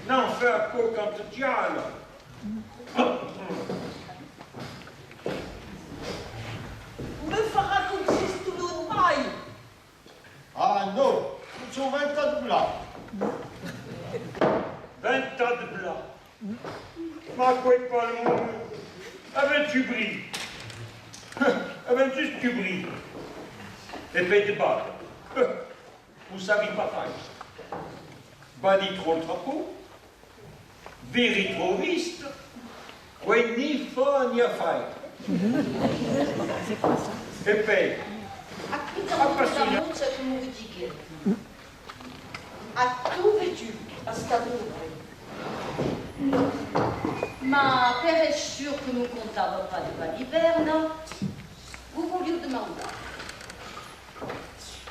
n'en fais un peu quand tu diable. Me fera consiste tout l'autre maille. Ah non, nous sommes 20 tas de blanc. 20 tas de blanc. Ma quoi pas le monde. Ah ben tu brilles. Ah ben juste tu brilles. Et paye de bas. Vous savez pas faire. Badi trop le trapeau. Véri trop viste. Oui, ni fa ni à faire. C'est quoi ça? Et paye. A qui dans ce que vous dites. A tout vêtu. À ce tableau. Ma père est sûr que nous comptons pas de baliverne. Vous vouliez demander.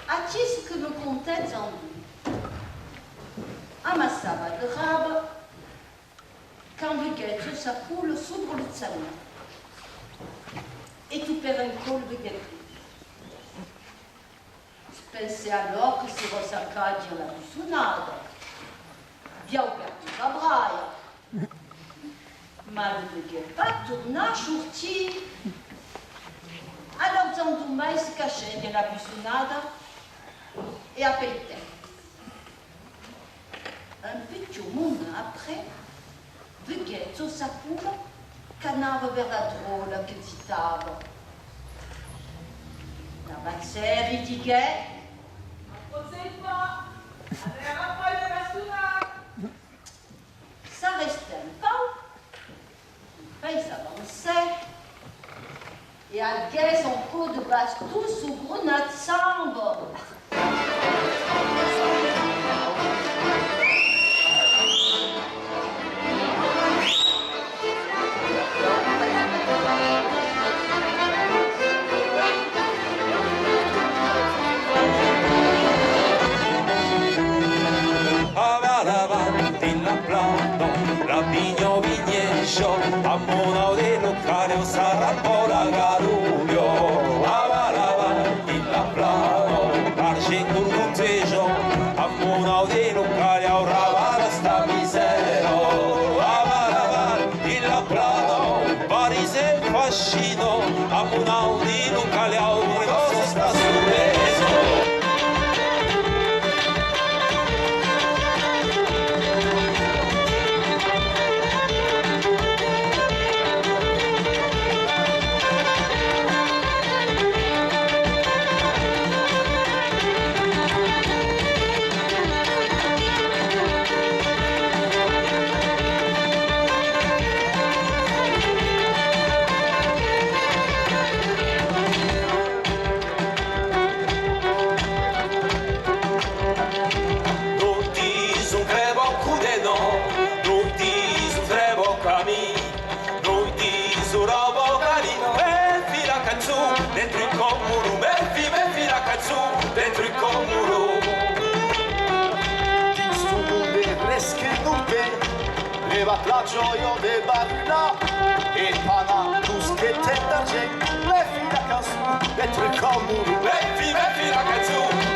A-t-il ce que nous comptez en vous? À ma sava de rabe, quand vous guettez sa poule s'ouvre le salon. Et tout perd un col de guetterie. Pensez alors que c'est votre saccade dire la buissonnade. Bien ouvert la braille. Mal de guepa tourna chourti. Alors Zandoumaï se cachait de la buissonnade et appelait. Un petit moment après, Vuguette sur sa poule, canave vers la drôle que zitava. La vaccère, il diguait. Ça restait un pas, il s'avançait, et à guet son pot de basse tout sous grenade sambre. A mona de locale o sarrapola garullo avalava il plano argento un tejo a mona de locale o ravara sta misero avalava il plano parise fascino a mona de locale o cosa sta sureso. La gioia del barina e pana tuschette d'argento le fila canzone le tre comuni le fila canzone